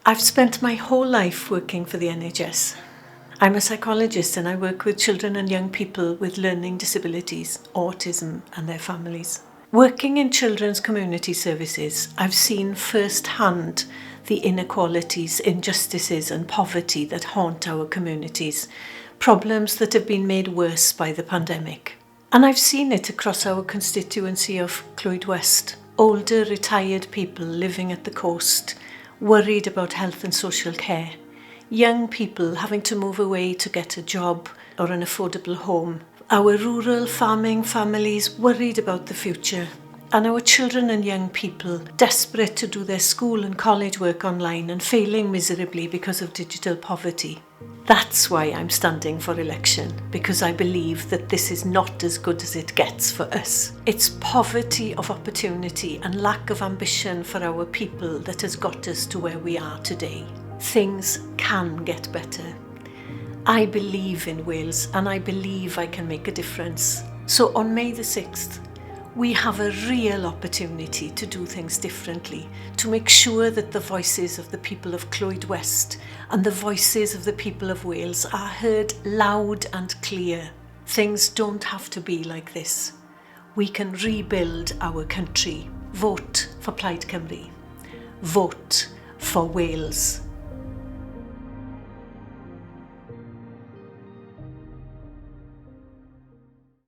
I've spent my whole life working for the NHS. I'm a psychologist and I work with children and young people with learning disabilities, autism and their families. Working in children's community services, I've seen firsthand the inequalities, injustices and poverty that haunt our communities, problems that have been made worse by the pandemic. And I've seen it across our constituency of Clwyd West. Older, retired people living at the coast, worried about health and social care. Young people having to move away to get a job or an affordable home. Our rural farming families worried about the future. And our children and young people desperate to do their school and college work online and failing miserably because of digital poverty. That's why I'm standing for election, because I believe that this is not as good as it gets for us. It's poverty of opportunity and lack of ambition for our people that has got us to where we are today. Things can get better. I believe in Wales and I believe I can make a difference. So on May the 6th, we have a real opportunity to do things differently, to make sure that the voices of the people of Clwyd West and the voices of the people of Wales are heard loud and clear. Things don't have to be like this. We can rebuild our country. Vote for Plaid Cymru. Vote for Wales.